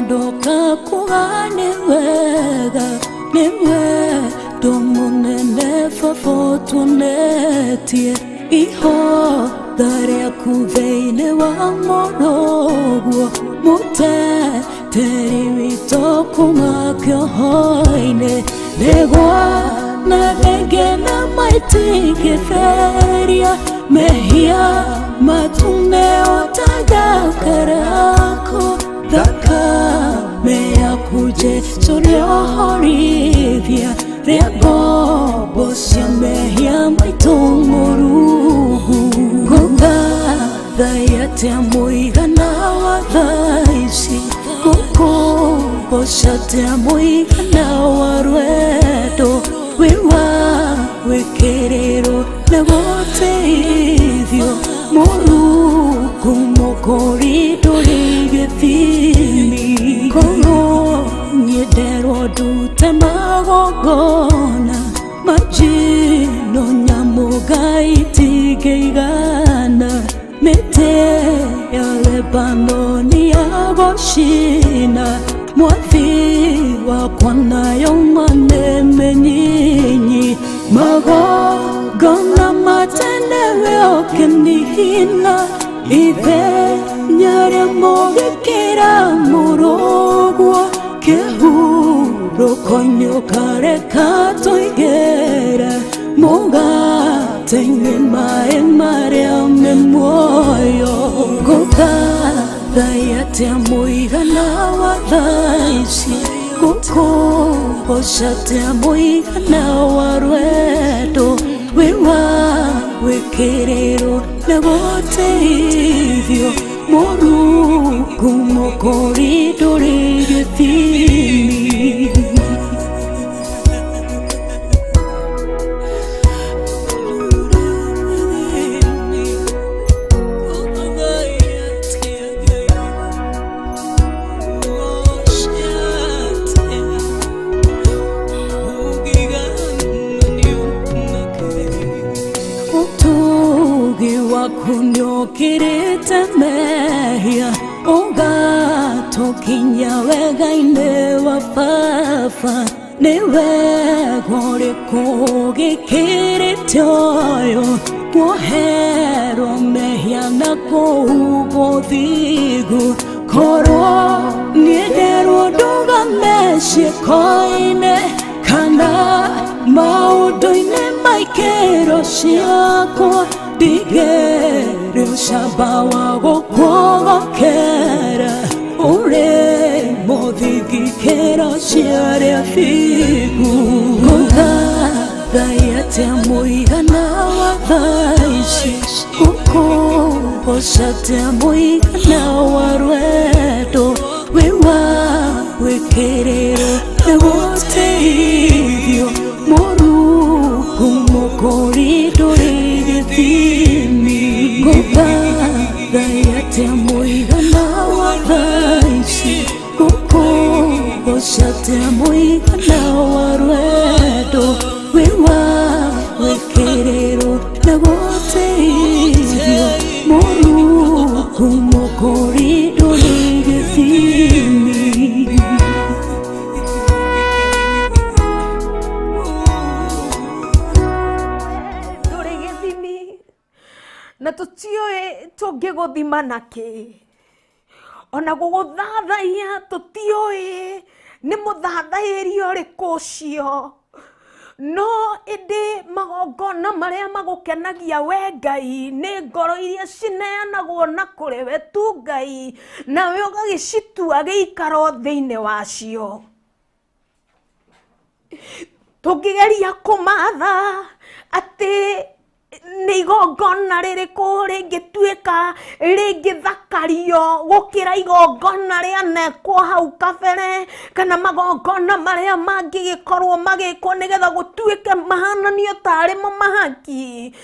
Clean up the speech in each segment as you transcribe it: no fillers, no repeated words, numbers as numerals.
Doka kuhani wega niwe domunene fafotunetie iho daria kuveine wa morogo mute teri wito kumakyo hoine negwa na vegena maitike feria mehia matune otaga karako daka mea kuje suryo horivia rego bosia mehia maitunguruhu kuka dayate muigana wa daisi kuku bosate muigana wa ruedo wiwa wekerero nagote hivyo moruku mokorido rigethimi kono nyedero dute magogona majino nyamugaiti geigana mete ya Lebanoni ya goshina mwathi wa kwana yomane menyinyi magogona matendewe okenihina ive nyare mogekera murogwa kehuro konyo kare katoigera moga tenye mae mare ame moyo goga dayate muigana wa daisi kuko boshate muigana wa ruedo wiwa wekerero nagote hivyo moruku mokorido rigethimi kunyokirite mehia oga tokinya wega ine wa fafa newe gore kugikirite oyo mohero mehia na kuubothigu koro niedero duga meshe koine kana maudoine maikero siako digere shabawa gokogokera ure modhigi kera shiare figu goga dayate muigana wa daishi kuko boshate muigana wa ruedo wiwa wekerero nagote hivyo moruku mokorido rigethimi goga dayate muigana wa daisi kuko boshate muigana wa ruedo wiwa wekerero nagote hivyo moruku mokorido rigethimi na tutioe tungiguthima naki ona guguthathaia tutioe ni muthathairio riku ucio no indi magongona maria magukenagia we Ngai ni ngoro iria cineanagwo na kuri we tu Ngai nawe ugagicitua giikaro thiini wacio tungigeria kumatha ati ni igongona ririku ringituika ringithakario gukira igongona ria nekwo hau kabere kana magongona maria mangigikorwo magikwo nigetha gutuike mahananio tarimo mahaki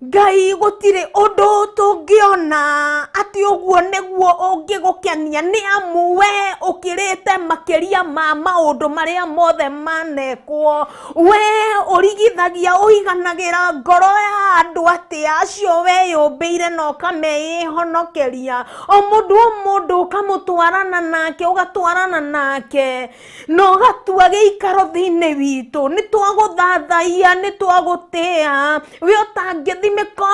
Ngai gutire undu tungiona ati uguo niguo ungigukenia ni amu we ukirite makiria ma maundu maria mothe manekwo we urigithagia uiganagira ngoro ya andu ati acio we yumbeire no kameihonokeria o mundu ukamutwarana nake ugatwarana nake no gatua giikaro thiini witu ni twaguthathaia ni twagutia we utangithimika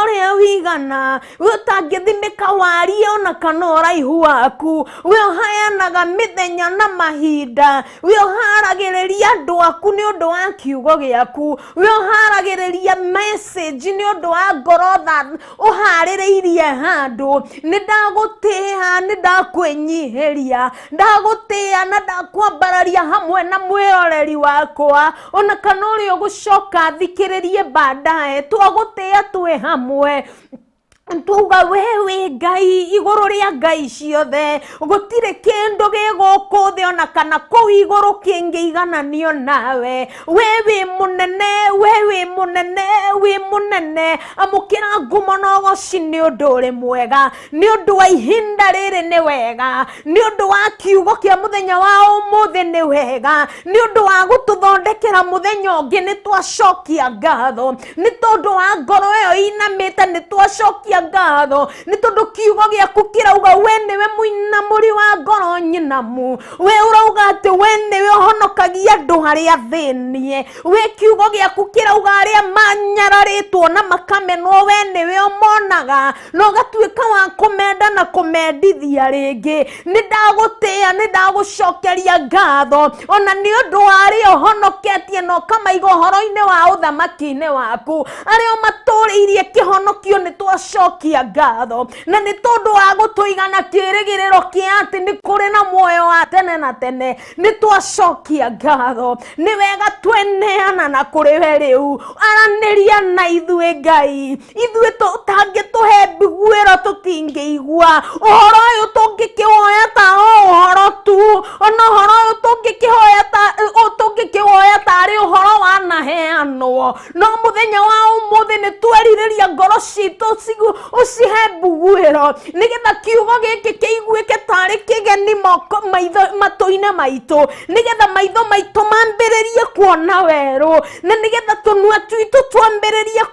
uria wigana we utangithimika warie ona kana uraihu waku we uhayanaga mithenya na mahinda we uharagiriria andu aku ni undu wa kiugo giaku we uharagiriria message ni undu wa ngorotha uhaririirie handu ni ndagutia ni ndakwenyihiria ndagutia na ndakwambararia hamwe na mwiroreri wakwa ona kana uri ugucoka thikiririe baadaye twagutia twe hamwe tuga wewe Ngai iguru ria Ngai ciothe gutire kindu giguku thi ona kana ku iguru kingiigananio nawe wewe munene amukira ngumo no gocini undu uri mwega ni undu wa ihinda riri ni wega ni undu wa kiugo kia muthenya wa umuthi ni wega ni undu wa gututhondekera muthenya ungi ni twacokia ngatho ni tondu wa ngoro iyo inamite ni twacokia ngatho ni tondu kiugo giaku kirauga we niwe muinamuri wa ngoro nyinamu we urauga ati we niwe uhonokagia andu haria thinie we kiugo giaku kirauga aria manyararitwo na makamenwo we niwe umonaga no gatuika wa kumenda na kumendithia ringi ni ndagutia ni ndagucokeria ngatho ona ni undu aria uhonoketie no kamaiga horo-ini wa uthamaki-ini waku aria maturiirie kihonokio ni twacokia ngatho na ni tondu wa gutuigana kirigiriro kia ati ni kuri na muoyo wa tene na tene ni twacokia ngatho ni wega tweneana na kuri we riu araniria na ithuĩ Ngai ithuĩ tangituhe mbiguĩro tutingiigua uhoro uyu tungikiwoya ta uhoro tu ona uhoro uyu tungikiwoya tari uhoro wa naheanwo no muthenya wa umuthi ni tweririria ngoro citu ucihe mbiguĩro nigetha kiugo giki kiiguike tari kigeni matũ-inĩ maitũ nigetha maitho maitũ mambĩrĩrie kuona werũ na nigetha tũnua twitũ twambĩrĩrie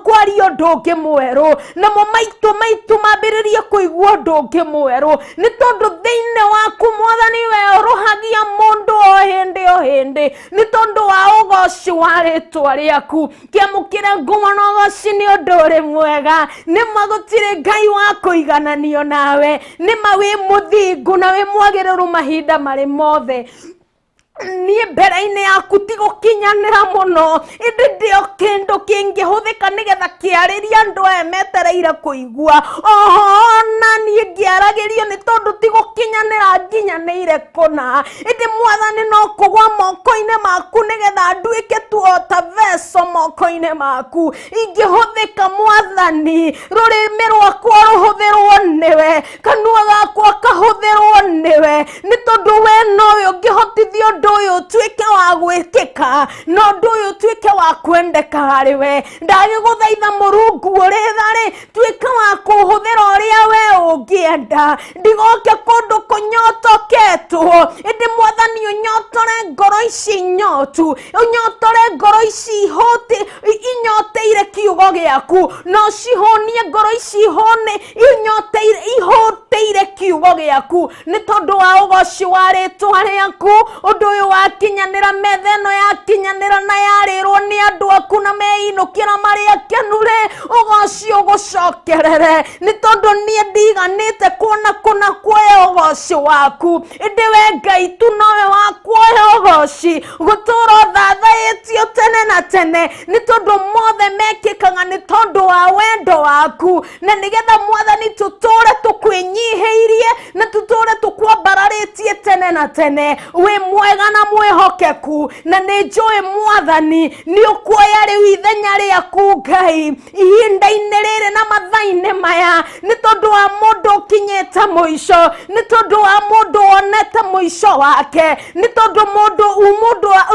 kwaria ũndũ ũngĩ mwerũ namo maitũ mambĩrĩrie kũigua ũndũ ũngĩ mwerũ nĩ tondũ thĩinĩ waku Mwathani we ũrũhagia mũndũ o hĩndĩ nĩ tondũ wa ũgoci wa rĩtwa rĩaku kĩamũkĩre ngumo na ũgoci nĩ ũndũ ũrĩ mwega nĩma gũtirĩ Ngai wa kũigananio nawe nĩma wĩ mũthingu na wĩ mwagĩrĩru mahinda marĩ mothe nie mbere-inĩ yaku ti gũkinyanĩra mũno ĩndĩ ndio kĩndũ kĩngĩhũthĩka nĩgetha kĩarĩria andũ aya metereire kũigua oho na niĩ ngĩaragĩrio nĩ tondũ ti gũkinyanĩra nginyanĩire kũna ĩndĩ Mwathani no kũgwa moko-inĩ maku nĩgetha nduĩke tu o ta veco moko-inĩ maku ingĩhũthĩka Mwathani rũrĩmĩ rwakwa rũhũthĩrwo nĩwe kanua gakwa kahũthĩrwo nĩwe nĩ tondũ we nowe ũngĩhotithia ũndũ ũyũ ũtuĩke wa gwĩkĩka na ũndũ ũyũ ũtuĩke wa kwendeka harĩ we ndagĩgũthaitha Mũrungu ũrĩ tha-rĩ tuĩka wa kũhũthĩra ũrĩa we ũngĩenda ndigoke kũndũ kũnyotoketwo ĩndĩ Mwathani ũnyotore ngoro ici nyotu ũnyotore ngoro ici inyoteire kiugo gĩaku no cihonie ngoro ici ihũteire kiugo gĩaku nĩ tondũ wa ũgoci wa rĩtwa rĩaku ũndũ ũyũ wakinyanĩra metha ĩno yakinyanĩra na yarĩrwo nĩ andũ aku na meinũkĩra marĩ akenu-rĩ ũgoci ũgũcokerere nĩ tondũ niĩ ndiganĩte kũna kuoya ũgoci waku ĩndĩ we Ngai tu nowe wa kuoya ũgoci gũtũra ũthathaĩtio tene na tene nĩ tondũ mothe mekĩkaga nĩ tondũ wa wendo waku na nĩgetha Mwathani tũtũre tũkwĩnyihĩirie na tũtũre tũkwambararĩtie tene na tene wĩ mwega na mwĩhokeku na nĩ njũĩ Mwathani nĩ ũkuoya rĩu ithenya rĩaku Ngai ihinda-inĩ rĩrĩ na mathaa-inĩ maya nĩ tondũ wa mũndũ ũkinyĩte mũico nĩ tondũ wa mũndũ wonete mũico wake nĩ tondũ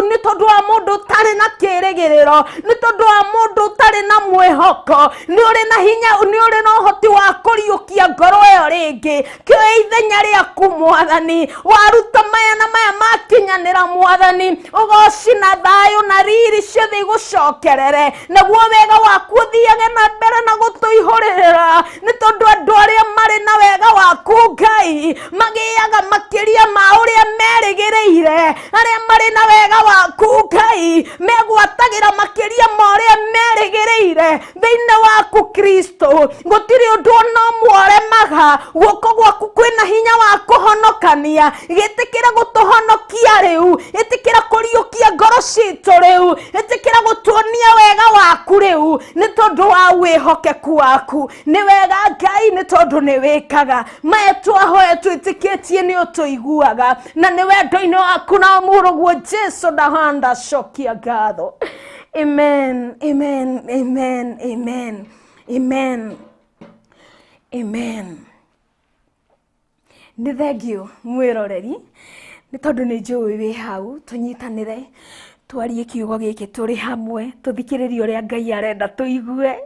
nĩ tondũ wa mũndũ ũtarĩ na kĩĩrĩgĩrĩro, nĩ tondũ wa mũndũ ũtarĩ na mwĩhoko. Nĩ ũrĩ na hinya, nĩ ũrĩ na ũhoti wa kũriũkia ngoro ĩyo rĩngĩ. Kĩoya ithenya rĩaku Mwathani, waruta maya na maya makinyanĩra Mwathani, ũgocina thayũ na riri ciothe igũcokerere, naguo wega waku ũthiage na mbere na gũtũihũrĩra, nĩ tondũ andũ arĩa marĩ na wega waku Ngai magĩaga makĩria ma ũrĩa merĩgĩrĩire. Arĩa marĩ na wega waku Ngai megwatagĩra makĩria ma ũrĩa merĩgĩrĩire thĩinĩ waku Kristo. Gũtirĩ ũndũ ona ũmwe ũremaga, guoko gwaku kwĩna hinya wa kũhonokania. Gĩtĩkĩra gũtũhonokia rĩu, ĩtĩkĩra kũriũkia ngoro citũ rĩu, ĩtĩkĩra gũtuonia wega waku rĩu, nĩ tondũ wa wĩhokeku waku. Nĩ wega Ngai, nĩ tondũ nĩ wĩkaga maya twahoya twĩtĩkĩtie nĩ ũtũiguaga, na nĩ wendo-inĩ waku na mũrũguo Jesu ndahanda cokia ngatho. Amen, amen, amen, amen, amen, amen. Nĩ thengio mwĩroreri, nĩ tondũ nĩ njũĩ wĩ hau. Tũnyitanĩre twarie kiugo gĩkĩ tũrĩ hamwe, tũthikĩrĩrie ũrĩa Ngai arenda tũigue.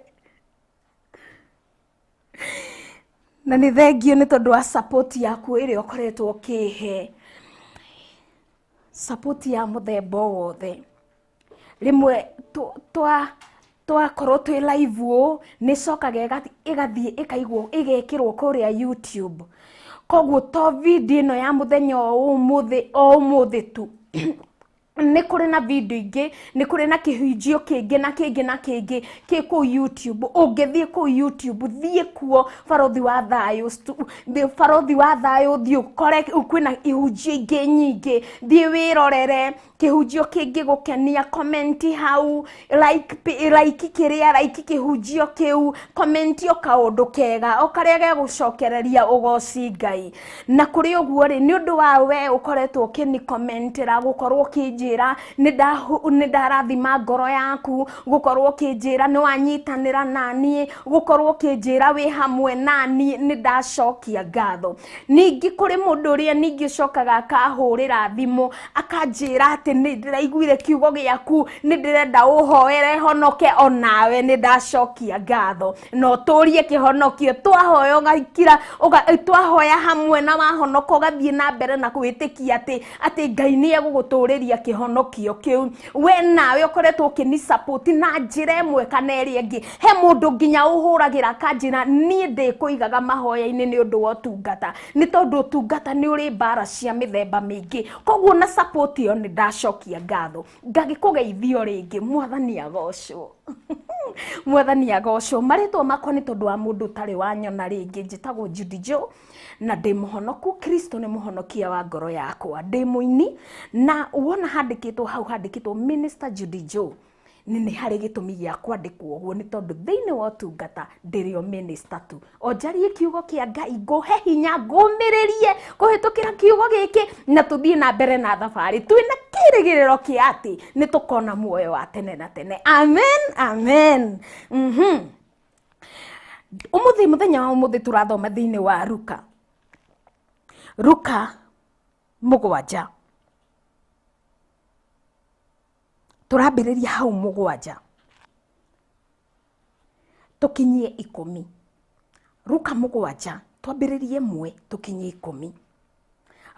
Na nĩ thengio nĩ tondũ wa support yaku ĩrĩa ũkoretwo ũkĩhe, support ya mũthemba wothe. Rĩmwe twakorwo twĩ live ũũ, nĩ cokaga ĩgathiĩ ĩkaigwo ĩgekĩrwo kũrĩa YouTube. Koguo to video ĩno ya mũthenya o ũmũthĩ tu. Nĩ kũrĩ na video ingĩ, nĩ kũrĩ na kĩhunjio kĩngĩ na kĩngĩ na kĩngĩ kĩ kũu YouTube. Ũngĩthiĩ kũu YouTube, thiĩ kuo Barothi wa Thayũ, Barothi wa Thayũ, thiĩ ũkore kwĩna ihunjio ingĩ nyingĩ. Thiĩ wĩrorere kĩhunjio kĩngĩ gũkenia, comment hau, like kĩrĩa, like kĩhunjio kĩu, comment o kaũndũ kega, o karĩa gegũcokereria ũgoci Ngai. Na kũrĩ ũguo rĩ, nĩ ũndũ wa we ũkoretwo ũkĩni commentera, gũkorwo ũkĩnjĩra nĩ ndarathima ngoro yaku, gũkorwo ũkĩnjĩra nĩ wanyitanĩra naniĩ, gũkorwo ũkĩnjĩra wĩ hamwe naniĩ, nĩ ndacokia ngatho. Ningĩ kũrĩ mũndũ ũrĩa ningĩ cokaga akahũrĩra thimũ akanjĩra atĩ nĩ ndĩraiguire kiugo gĩaku, nĩ ndĩrenda ũhoere honoke, onawe nĩ ndacokia ngatho. No tũrie kĩhonokio, twahoya ũgaikira, twahoya hamwe na wahonoka ũgathiĩ na mbere na gwĩtĩkia atĩ Ngai nĩ egũgũtũrĩria kĩhonokio kĩu. We nawe ũkoretwo ũkĩni support na njĩra ĩmwe kana ĩrĩa ĩngĩ. He mũndũ nginya ũhũragĩra akanjĩra niĩ ndĩkũigaga mahoya-inĩ nĩ ũndũ wa ũtungata, nĩ tondũ ũtungata nĩ ũrĩ mbara cia mĩthemba mĩingĩ. Koguo na support ĩyo nĩ ndacokia ngatho. Ngagĩkũgeithio rĩngĩ. Mwathani agocwo. Mwathani agocwo. Marĩtwa makwa nĩ tondũ wa mũndũ ũtarĩ wanyona rĩngĩ, njĩtagwo Judy Joe, na ndĩ mũhonoku. Kristo nĩ mũhonokia wa ngoro yakwa. Ndĩ mũini, na wona handĩkĩtwo hau handĩkĩtwo Minister Judy Joe, nĩ harĩ gĩtũmi gĩa kwandĩkwo ũguo, nĩ tondũ thĩinĩ wa ũtungata ndĩrĩ o minister tu. O njarie kiugo kĩa Ngai, ngũhe hinya, ngũmĩrĩrie kũhĩtũkĩra kiugo gĩkĩ, na tũthiĩ na mbere na thabarĩ twĩna kĩĩrĩgĩrĩro kĩa atĩ nĩ tũkona muoyo wa tene na tene. Amen, amen. Mũthenya wa ũmũthĩ tũrathoma thĩinĩ wa Luka 7. Tũrambĩrĩria hau 7 tũkinyie 10. Luka 7 twambĩrĩrie 1 tũkinyie 10.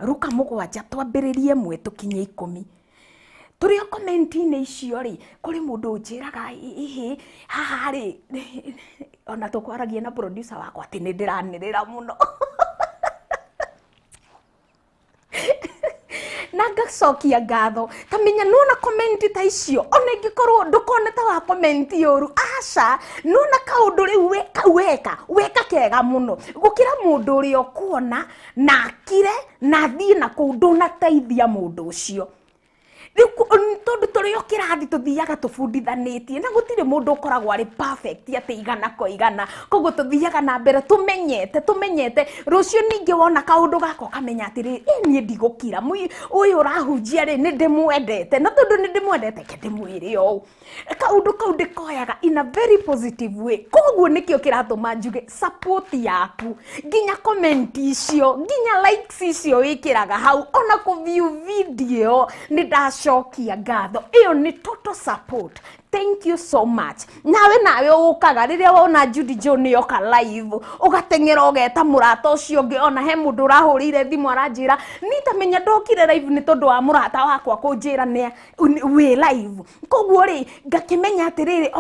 Luka 7 twambĩrĩrie 1 tũkinyie 10. Tũrĩ o comment-inĩ icio rĩ, kũrĩ mũndũ ũnjĩraga haha rĩ, ona tũkwaragia na producer wakwa atĩ nĩ ndĩranĩrĩra mũno. Na ngacokia ngatho. Tamenya nona comment ta icio, ona ingĩkorwo ndũkone ta wa comment yoru, aca, nona kaũndũ rĩu weka kega mũno gũkĩra mũndũ ũrĩa ũkuona na akire na thiĩ na kũu ndũnateithia mũndũ ũcio. tondu turi o kirathi tuthiaga tubundithanitie na gutire mundu ukoragwo ari perfect ati igana kwa igana koguo tuthiaga na mbere tumenyete rucio ningi wona kaundu gako kamenya atiri nie ndigukira uyu urahunjia ri ni ndimwendete na tondu ni ndimwendete ke ndimwire o kaundu kau ndikoyaga in a very positive way koguo nikio kiratuma njuge support yaku nginya comment icio nginya likes icio wikiraga hau ona ku view video ni ndacokia ngatho iyo ni total support. Thank you so much. Nawe ukaga riria wona Judy John yoka live ugatengera ugeta murata ucio ngi ona he mundu urahurire thimu aranjira nitamenya ndokire live ni tondu wa murata wakwa kunjira ne we live koguo ri ngakimenya atiriri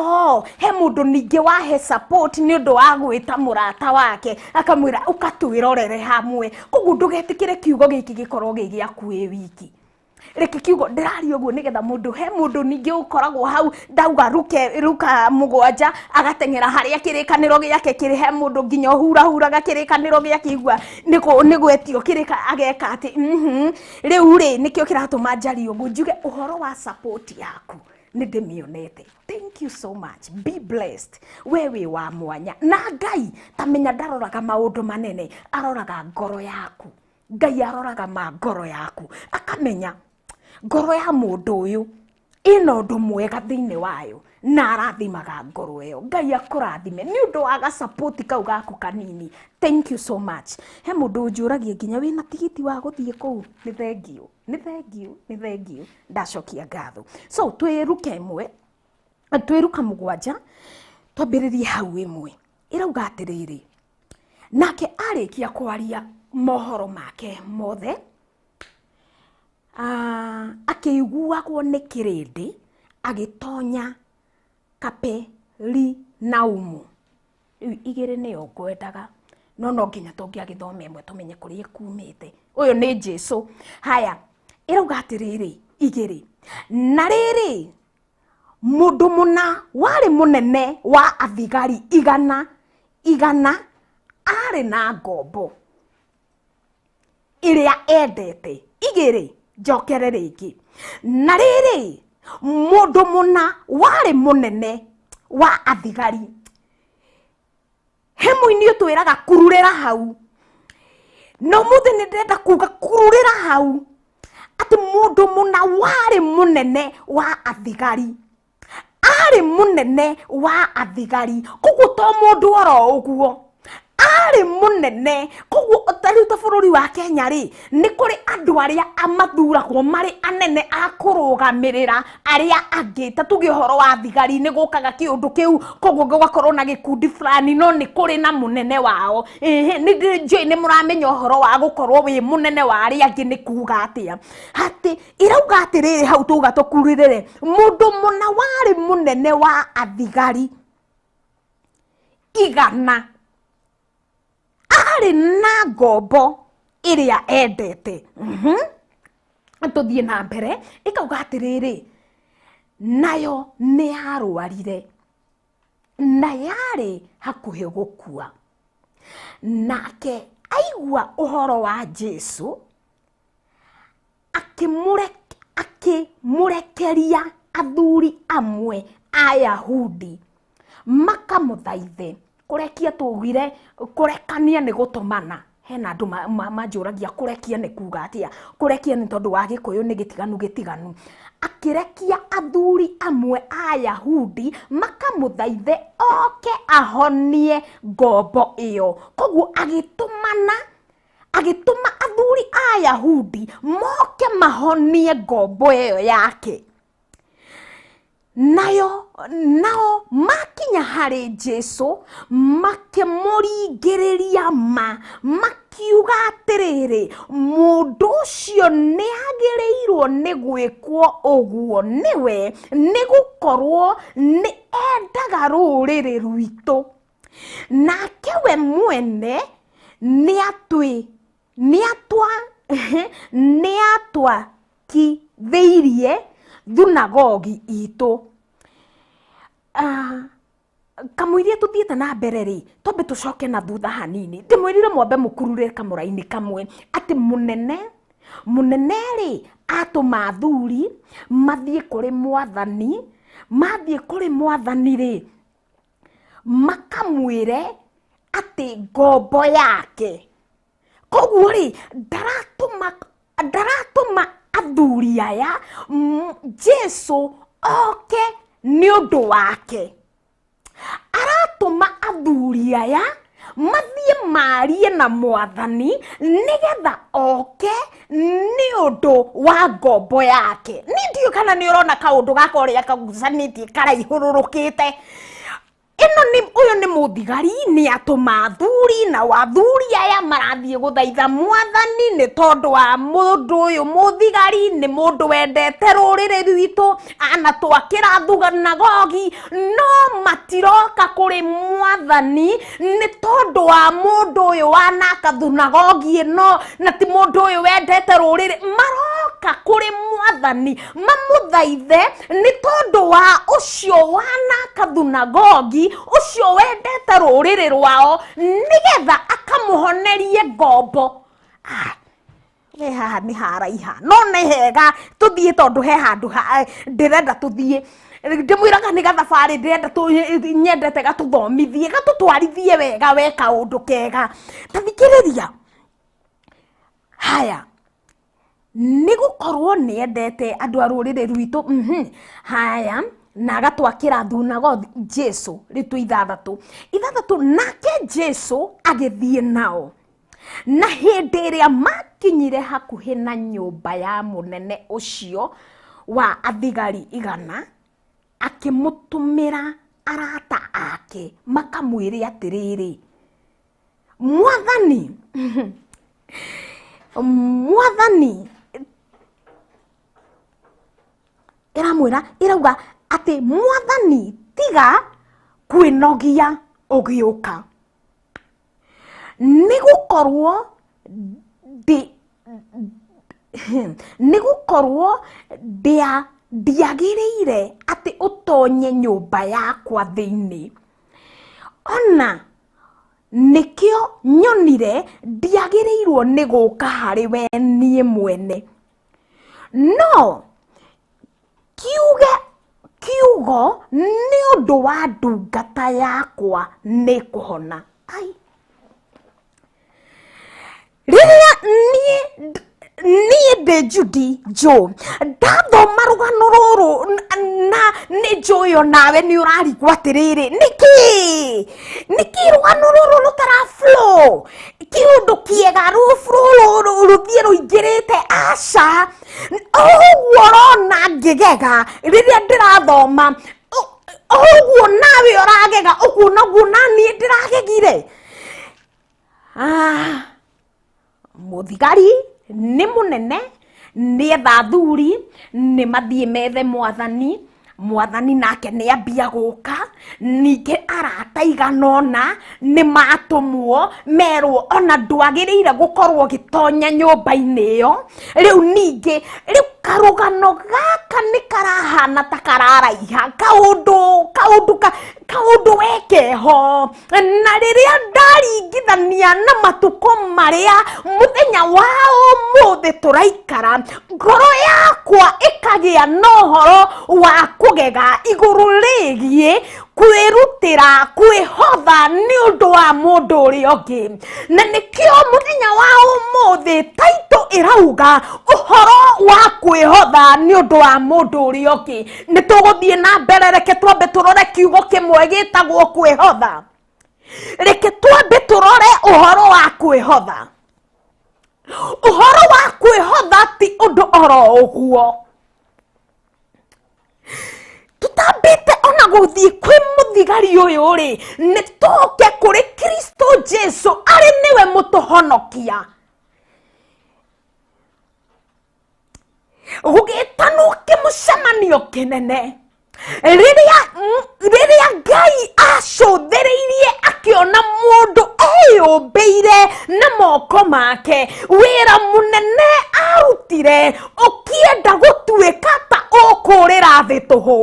he mundu ningi wahe support ni undu wa gwita murata wake akamwira ukatwirorere hamwe koguo ndugetikire kiugo giki gikorwo gigiaku wiki reke kiugo ndirario guo nigetha mundu he mundu ningi ukoragwo hau ndauga ruka mugwanja agatengera haria kirikaniro giake kiri he mundu nginya hura kirikaniro giake igwa nigwetio kirika ageka ati riu ri nikio kiratuma njario guo njuge uhoro wa support yaku nindimionete. Thank you so much. Be blessed. Wewe wa mwanya na Ngai tamenya ndaroraga maundu manene aroraga ngoro yaku. Ngai aroraga ngoro yaku akamenya ngoro ya mundu uyu ina undu mwega thiini wayo na arathimaga ngoro iyo. Ngai akurathime ni undu wa support kau gaku kanini. Thank you so much. He mundu njuragie nginya wina tigiti wa guthie kuu ni thengiu ndacokia ngatho. So twiruka imwe twiruka mugwanja twambiririe hau imwe irauga atiriri nake arikia kwaria mohoro make mothe akiguagwo ni kirindi agitonya Kaperinaumu. Igiri niyo ngwendaga no nginya tungiagithome imwe tumenye kuria kumite. Uyu ni Jesu. Haya irauga atiriri igiri na riri mundu muna wari munene wa athigari igana ari na ngombo iria endete. Igiri njokere ringi na riri mundu muna wari munene wa athigari hemu-ini utwiraga kururira hau no muthi ni ndenda kuga kururira hau ati mundu muna wari munene wa athigari ari munene wa athigari koguo to mundu oro uguo ari munene koguo utariuta bururi wa Kenya ri ni kuri andu aria amathuragwo mari anene akurugamirira aria angi tatuge horo wa thigari ni gukaga kiundu kiu koguo gugakorwo na gikundi fulani no ni kuri na munene wao ni njoi ni muramenya horo wa gukorwo wi munene wa aria angi ni kuga atia hati irauga atiriri hau tuga tukuririre mundu muna wari munene wa athigari igana ari na ngombo iria endete. Tuthie na mbere ikauga atiriri nayo ni arwarire na yari hakuhi gukua nake aigua uhoro wa Jesu akimurekeria athuri amwe Ayahudi makamuthaithe kurekia tugire kurekania ni gutumana. Hena andu manjuragia kurekia ni kuga atia kurekia ni tondu wa Gikuyu ni gitiganu akirekia athuri amwe Ayahudi makamuthaithe oke ahonie ngombo iyo koguo agituma athuri Ayahudi moke mahonie ngombo iyo yake. Nao makinya hari Jesu makimuringiriria makiuga atiriri mundu ucio ni agirirwo ni gwikwo uguo niwe ni gukorwo ni endaga ruriri rwitu nake we mwene ni atwa kitheirie thunagogi itu. Kamwirie tuthiete na mbere ri tombe tucoke na thutha hanini ndimwirire mwambe mukurure kamuraini kamwe ati munene munene ri atuma athuri mathie kuri mwathani, mathie kuri mwathani ri makamwire ati ngombo yake. Koguo ri ndaratuma athuri aya Jesu oke ni undu wake, aratuma athuri aya mathie marie na mwathani nigetha oke ni undu wa ngombo yake. Ni ndio kana ni urona kaundu gaka uria kagucanitie karaihururukite. Uyu ni muthigari ni atuma athuri, na athuri aya marathie guthaitha mwathani ni tondu wa mundu uyu muthigari ni mundu wendete ruriri rwitu, anatwakira thunagogi no matiroka kuri mwathani ni tondu wa mundu uyu wanaka thunagogi no, na ti mundu uyu wendete ruriri. Maroka kuri mwathani mamuthaithe ni tondu wa ucio wanaka thunagogi, ucio wendete ruriri rwao, nigetha akamuhonerie ngombo. We haha ni haraiha no ni hega tuthie tondu he handu ndirenda tuthie. Ndimwiraga ni gathabari ndirenda nyendete gatuthomithie gatutwarithie wega we kaundu kega. Tathikiriria haya ni gukorwo ni endete andu a ruriri rwitu. Haya na agatwakira thunagogi Jesu ritu ithathatu nake Jesu agithie nao, na hindi iria makinyire hakuhi na nyumba ya munene ucio wa athigari 100 akimutumira arata ake makamwire atiriri, mwathani irauga ati mwathani tiga kwinogia ugiuka, nigukorwo ndiagiriire ati utonye nyumba yakwa thiini, ona nikio nyonire ndiagirirwo ni guka hari we nie mwene, no kiugo ni undu wa ndungata yakwa ni kuhona. Riria nie ndi Judy Jo ndathoma rugano ruru na ni njuyo nawe ni urarigwo atiriri niki rugano ruru rutara flow kiundu kiega ruthie ruingirite aca oguo rona ngigega riria ndirathoma oguo nawe uragega uguo naguo nani ndiragegire. Muthigari ni munene ni etha athuri ni mathie methe mwathani nake ni ambia guka, ningi arata iganona ni matumwo merwo ona ndwagiriire gukorwo gitonya nyumba-ini iyo. Riu karugano gaka ni karahana ta kararaiha kaundu wekeho, na riria ndaringithania na matuko maria muthenya wa umuthi turaikara, ngoro yakwa ikagia nohoro wa kugega iguru rigie kwirutira kwihotha ni undu wa mundu uria ungi, na nikio muthenya wa umuthi taito irauga uhoro wa kwihotha ni undu wa mundu uria ungi. Ni tuguthie na mbere, reke twambe turore kiugo kimwe gitagwo kwihotha. Reke twambe turore uhoro wa kwihotha. Uhoro wa kwihotha ti undu oro uguo. Tutambite ona guthie kwi muthigari uyu ri ni tuke kuri Kristo Jesu ari niwe mutuhonokia. Gugitanwo kimucemanio kinene riria Ngai acũthĩrĩirie akiona mundu eyũmbĩire na moko make, wĩra munene arutire ũkienda gũtuĩka ta kũrĩra thĩ tũhũ.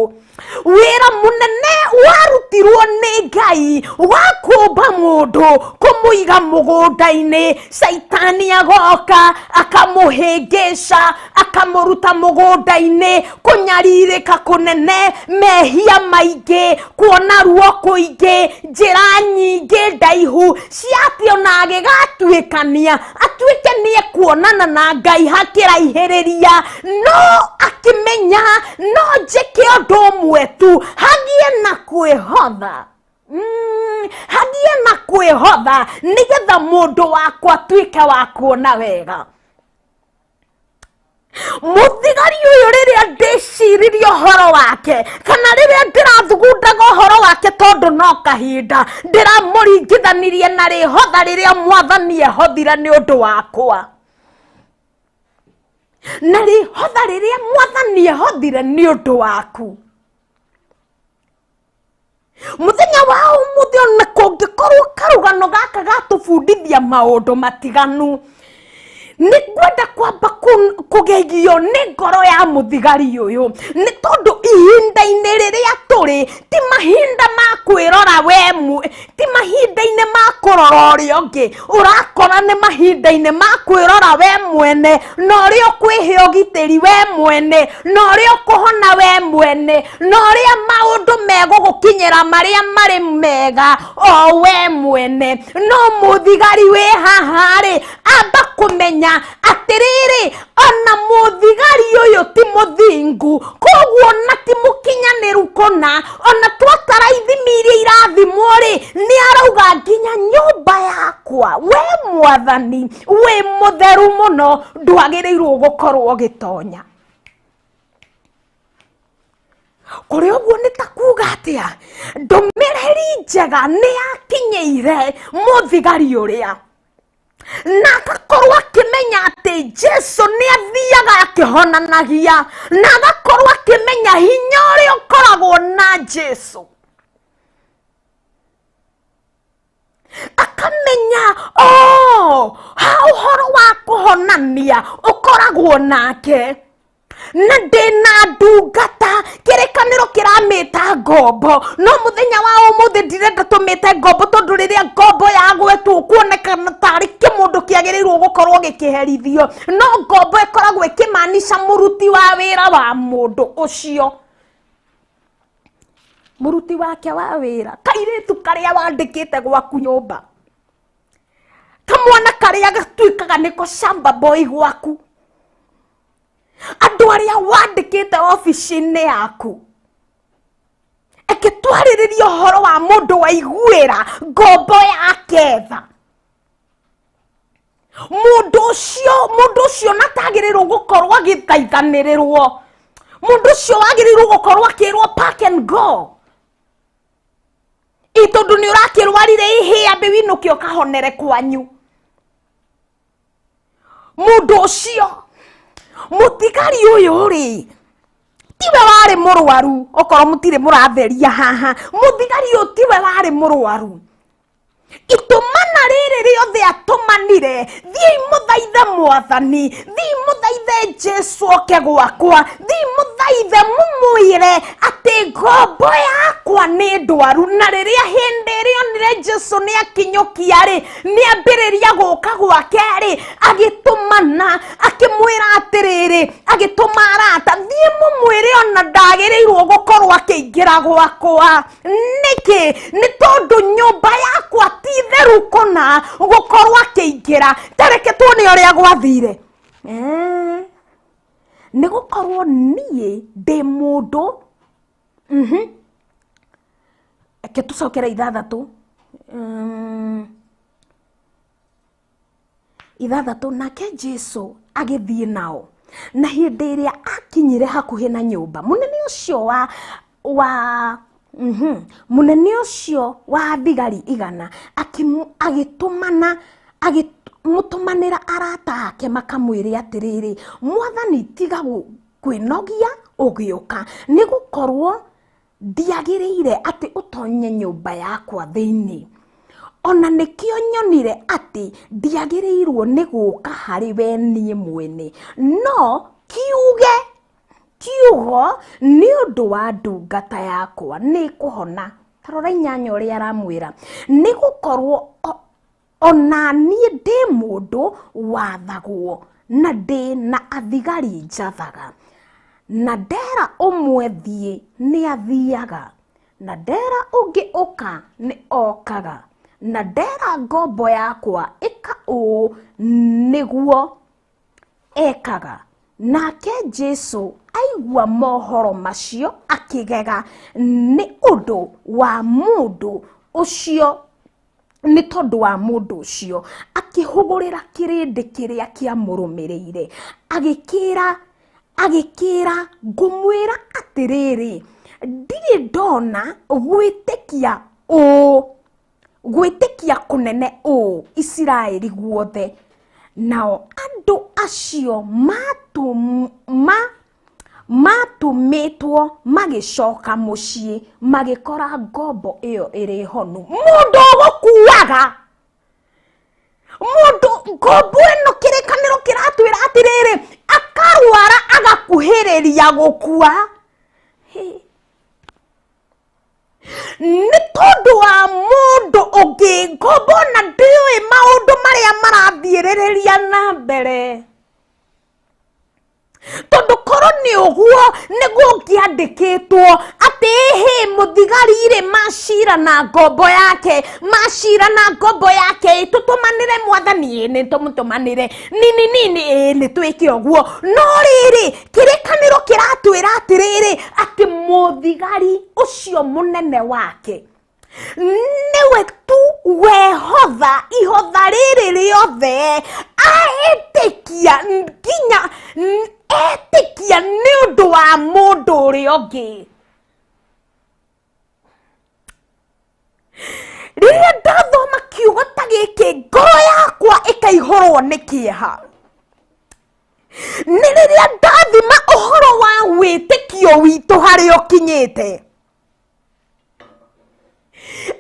Wĩra mũnene warutirwo nĩ Ngai wa kũmba mũndũ kũmũiga mũgũnda-inĩ. Caitani agoka akamũhĩngĩca akamũruta mũgũnda-inĩ, kũnyarirĩka kũnene, mehia maingĩ, kuona ruo kũingĩ, njĩra nyingĩ ndaihu ciatĩ ona agĩgatuĩkania atuĩke nĩ ekuonana na Ngai hakĩraihĩrĩria, no akĩmenya no njĩke ũndũ ũmwe tu, hagie na kwĩhotha. Hagie na kwĩhotha nĩgetha mũndũ wakwa atuĩke wa kuona wega. Mũthigari ũyũ rĩrĩa ndĩciririe ũhoro wake, kana rĩrĩa ndĩrathugundaga ũhoro wake tondũ no kahinda, ndĩramũringithanirie na rĩhotha rĩrĩa Mwathani ehothire nĩ ũndũ wakwa. Na rĩhotha rĩrĩa Mwathani ehothire nĩ ũndũ waku. Mũthenya wa ũmũthĩ ona kũngĩkorwo karũgano gaka gatũbundithia maũndũ matiganu, nĩ ngwenda kwamba kũgegio nĩ ngoro ya mũthigari ũyũ, nĩ tondũ ihinda-inĩ rĩrĩa tũrĩ ti mahinda ma kwĩrora we, ti mahinda-inĩ ma kũrora ũrĩa ũngĩ, ũrakora nĩ mahinda-inĩ ma kwĩrora we mwene, na ũrĩa ũkwĩhe ũgitĩri we mwene, na ũrĩa ũkũhona we mwene, na ũrĩa maũndũ megũgũkinyĩra marĩa marĩ mega o we mwene. No mũthigari wĩ haha rĩ, amba kũmenya atĩrĩrĩ, ona mũthigari ũyũ ti mũthingu, koguo na ti mũkinyanĩru kũna, ona twatara ithimi iria irathimwo rĩ, nĩ arauga nginya nyũmba yakwa we Mwathani wĩ mũtheru mũno, ndwagĩrĩirwo gũkorwo gĩtonya. Kũrĩ ũguo nĩ ta kuga atĩa, ndũmĩrĩri njega nĩ yakinyĩire mũthigari ũrĩa, na agakorwo akĩmenya atĩ Jesũ nĩ athiaga akĩhonanagia, na agakorwo akĩmenya hinya ũrĩa ũkoragwo na Jesũ. Akamenya ũhoro wa kũhonania ũkoragwo nake, na ndĩna ndungata, kĩrĩkanĩro kĩramĩta ngombo, no mũthenya wa ũmũthĩ ndirenda tũmĩte ngombo, tondũ rĩrĩa ngombo yagwetwo kuonekana tarĩ kĩmũndũ kĩagĩrĩirwo gũkorwo gĩkĩherithio, no ngombo ĩkoragwo ĩkĩmaanisha mũruti wa wĩra wa mũndũ ũcio, mũruti wake wa wĩra, kairĩtu karĩa wandĩkĩte gwaku nyũmba, kamwana karĩa gatuĩkaga nĩko shamba boy gwaku, andũ arĩa wandĩkĩte ofici-inĩ yaku, ĩkĩtwarĩrĩria ũhoro wa mũndũ waiguĩra ngombo yake tha. Mũndũ ũcio natagĩrĩirwo gũkorwo agĩthaithanĩrĩrwo, mũndũ ũcio wagĩrĩirwo gũkorwo akĩrwo pack and go, tondũ nĩ ũrakĩrwarire ihĩa mbĩ winũke ũkahonere kwanyu. Mũndũ ũcio mũthigari ũyũ rĩ, tiwe warĩ mũrwaru, okorwo mũtirĩ mũratheria haha, mũthigari ũyũ tiwe warĩ mũrwaru. Itumana rĩrĩ rĩothe atũmanire, thiĩ mũthaithe Mwathani, thiĩ mũthaithe Jesũ oke gwakwa, thiĩ mũthaithe mũmwĩre atĩ ngombo yakwa nĩ ndwaru. Na rĩrĩa hĩndĩ ĩrĩa onire Jesũ nĩ akinyũkia rĩ, nĩ ambĩrĩria gũka gwake rĩ, agĩtũmana akĩmwĩra atĩrĩrĩ, agĩtũma arata, thiĩ mũmwĩre ona ndagĩrĩirwo gũkorwo akĩingĩra gwakwa. Nĩkĩ? Nĩ tondũ nyũmba yakwa ti theru kũna gũkorwo akĩingĩra. Tareke tuone ũrĩa gwathire. Nĩ gũkorwo niĩ ndĩ mũndũ, eke tũcokere 6, 6, nake Jesũ agĩthiĩ nao, na hĩndĩ ĩrĩa akinyire hakuhĩ na nyũmba, mũnene ũcio wa thigari 100 agĩtũmanĩra arata ake makamwĩre atĩrĩrĩ, Mwathani tiga kwĩnogia ũgĩũka, nĩ gũkorwo ndiagĩrĩire atĩ ũtonye nyũmba yakwa thĩinĩ, ona nĩkĩo nyonire atĩ ndiagĩrĩirwo nĩ gũka harĩ we niĩ mwene, no kiuge kiugo ni undu wa ndungata yakwa ni kuhona. Tarora inyanya uria aramwira ni gukorwo ona nie ndi mundu wathagwo na ndi na athigari njathaga, na ndera umwe thie ni athiaga, na ndera ungi uka ni okaga, na ndera ngombo yakwa ika uu niguo ekaga. Nake Jesu aigua mohoro macio akigega ni undu wa mundu ucio, ni tondu wa mundu ucio akihugurira kirindi kiria kiamurumirire agikira ngumwira atiriri ndiri ndona gwitikia kunene Isiraeli guothe. Nao andu acio matumitwo magicoka mucii magikora ngombo iyo iri honu. Mundu gukuaga mundu ngombo ino kirikaniro kiratwira atiriri akarwara agakuhiriria gukua. Ni tondu wa mundu ungi ngombo na ndiwi maundu maria marathiriria na mbere. Tondu koro ni uguo niguo ngiandikitwo ati muthigari macira na ngombo yake, tutumanire mwathani ni tumutumanire nini ni twike uguo. No riri kirikaniro kiratwira atiriri ati muthigari ucio munene wake niwe tu wehotha ihotha riri riothe aetikia nginya etikia ni undu wa mundu uria ungi. Riria ndathoma kiugo ta giki ngoro yakwa ikaihorwo ni kieha. Ni riria ndathima uhoro wa witikio witu hari ukinyite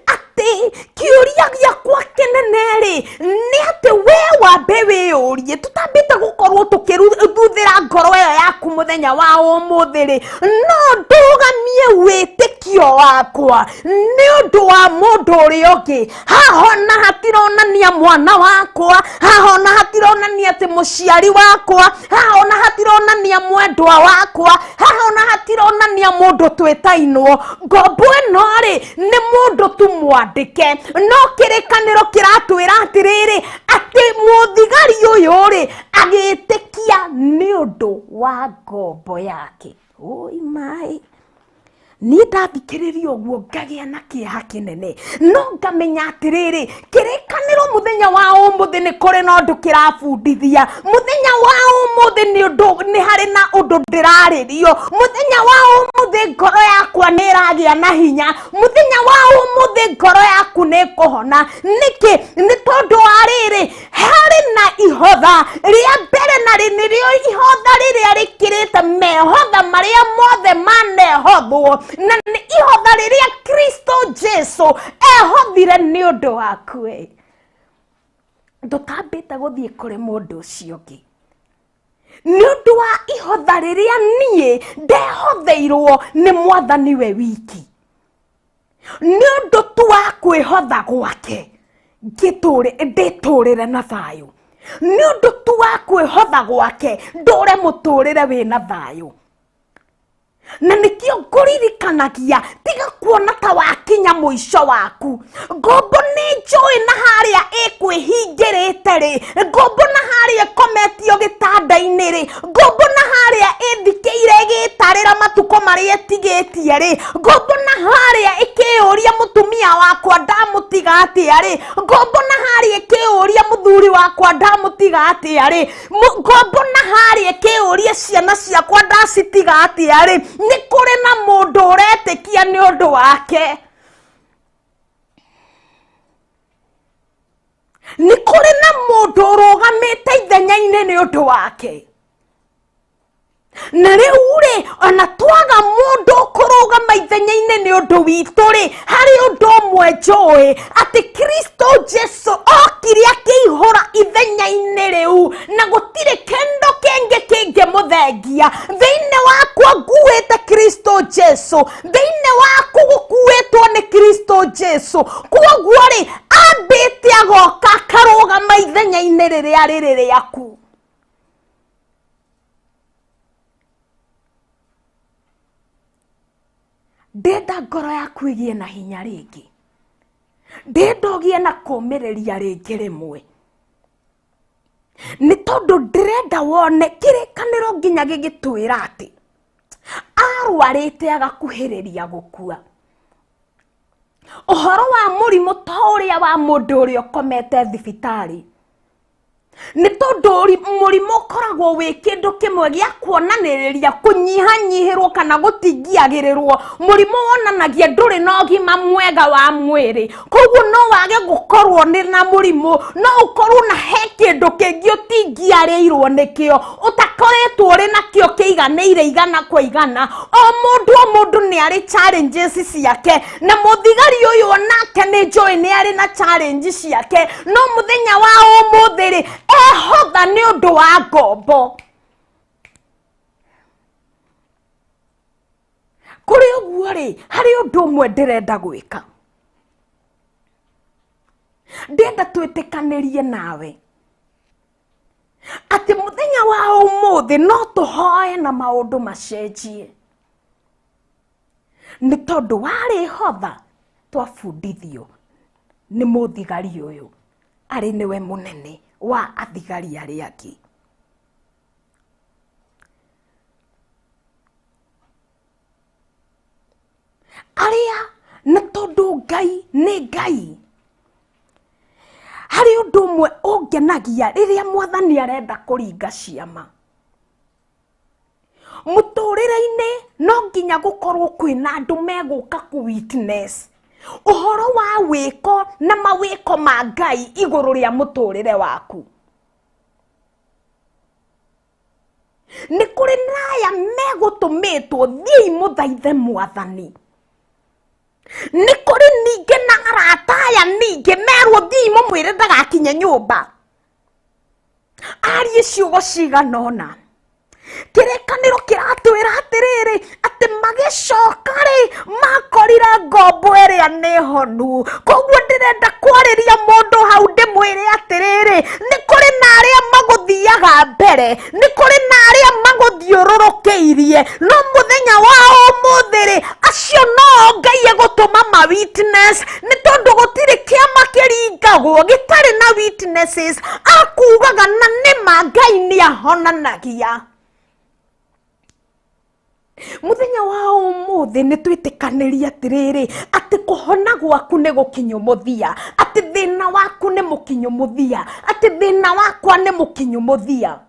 ati kiuria giakwa kinene ni ati we wambe wiyurie tutambite gukorwo tukiruthuthira ngoro iyo yaku muthenya wa umuthi no ndugamie witikio wakwa ni undu wa mundu uria ungi. Hahona hatironania mwana wakwa, hahona hatironania ati muciari wakwa, hahona hatironania mwendwa wakwa, hahona hatironania mundu twitainwo. Ngombo ino ni mundu tu mwandike. No kirikaniro kiratwira atiriri ati muthigari uyu agitikia ni undu wa ngombo yake. Oi mai, ni ndathikiriria uguo ngagia na kieha kinene, no ngamenya atiriri kirikaniro muthenya wa umuthi ni kuri no ndu kirabundithia. Muthenya wa umuthi ni hari na undu ndiraririo. Muthenya wa umuthi ngoro yakwa ni iragia na hinya. Muthenya wa umuthi ngoro yaku ni kuhona. Niki ni tondu wa riri hari na ihotha ria mbere na rinio ihotha riria rikirite mehotha maria mothe manehothwo na ni ihotha riria Kristo Jesu ehothire ni undu waku. Ndutambite guthie kuri mundu ucio ungi ni undu wa ihotha riria nie ndehotheirwo ni mwathani we wiki. Ni undu tu wa kwihotha gwake nditurire na thayu. Ni undu tu wa kwihotha gwake ndure muturire wina thayu. Na nikio nguririkanagia tiga kuona ta wakinya muico waku. Ngombo ni njui na haria ikwihingirite ri, ngombo na haria ikometio gitanda-ini ri, ngombo na haria ithikire gitarira matuko maria etigitie ri, ngombo na haria ikiuria mutumia wakwa ndamutiga atia ri, ngombo na haria ikiuria muthuri wakwa ndamutiga atia ri, ngombo na haria ikiuria ciana ciakwa ndacitiga atia ri. Ni kuri na mundu uretikia ni undu wake. Ni kuri na mundu urugamite ithenya-ini ni undu wake. Na riu ri ona twaga mundu kurugama ithenya-ini ni undu witu ri hari undu umwe njui ati Kristo Jesu okire akihura ithenya-ini riu na gutire kendo kenge kinge muthengia thiini wakwa nguĩte Kristo Jesu, thĩinĩ waku gũkuĩtwo nĩ Kristo Jesu. Koguo rĩ, ambĩte agoka akarũgama ithenya-inĩ rĩrĩa rĩrĩ rĩaku. Ndenda ngoro yaku ĩgĩe na hinya rĩngĩ, ndenda ũgĩe na kũũmĩrĩria rĩngĩ rĩmwe, nĩ tondũ ndĩrenda wone kĩrĩkanĩro nginya gĩgĩtwĩra atĩ arwarĩte agakuhĩrĩria gũkua. Ũhoro wa mũrimũ ta ũrĩa wa mũndũ ũrĩa ũkomete thibitarĩ, nĩ tondũ mũrimũ ũkoragwo wĩ kĩndũ kĩmwe gĩa kuonanĩrĩria kũnyihanyihĩrwo kana gũtingiagĩrĩrwo. Mũrimũ wonanagia ndũrĩ na ũgima mwega wa mwĩrĩ, koguo no wage gũkorwo na mũrimũ, no ũkorwo na he kĩndũ kĩngĩ ũtingiarĩirwo nĩkĩo, ũtakoretwo ũrĩ nakĩo kĩiganĩire igana kwa igana. O mũndũ nĩ arĩ challenges ciake, na mũthigari ũyũ onake nĩ njũĩ nĩ arĩ na challenges ciake, no mũthenya wa ũmũthĩ rĩ, ehotha nĩ ũndũ wa ngombo. Kũrĩ ũguo rĩ, harĩ ũndũ ũmwe ndĩrenda gwĩka. Ndĩrenda twĩtĩkanĩrie nawe atĩ mũthenya wa ũmũthĩ no tũhoe na maũndũ macenjie, nĩ tondũ warĩhotha twabundithio nĩ mũthigari ũyũ arĩ nĩwe mũnene wa athigari arĩa angĩ. Arĩa nĩ tondũ Ngai nĩ Ngai, harĩ ũndũ ũmwe ũngenagia rĩrĩa Mwathani arenda kũringa ciama. Mũtũrĩre-inĩ no nginya gũkorwo kwĩna andũ megũka ku witness ũhoro wa wĩko na mawĩko ma Ngai igũrũ rĩa mũtũrĩre waku. Nĩ kũrĩ na aya megũtũmĩtwo thiĩ mũthaithe Mwathani. Nĩ kũrĩ ningĩ na arata aya ningĩ merwo thiĩ mũmwĩre ndagakinye nyũmba. Arie ciugo cigana ũna. Kĩrĩkanĩro kĩratwĩra atĩrĩrĩ atĩ magĩcoka rĩ makorire ngombo ĩrĩa nĩ honu. Koguo ndĩrenda kwarĩria mũndũ hau ndĩmwĩre atĩrĩrĩ, nĩ kũrĩ na arĩa magũthiaga mbere, nĩ kũrĩ na arĩa magũthiũrũrũkĩirie, no mũthenya wa ũmũthĩ rĩ acio no Ngai egũtũma ma witness, nĩ tondũ gũtirĩ kĩama kĩringagwo gĩtarĩ na witnesses akugaga na nĩma Ngai nĩ ahonanagia. Mũthenya wa ũmũthĩ nĩ twĩtĩkanĩria atĩrĩrĩ atĩ kũhona gwaku nĩ gũkinyu mũthia, atĩ thĩna waku nĩ mũkinyu mũthia, atĩ thĩna wakwa nĩ mũkinyu mũthia.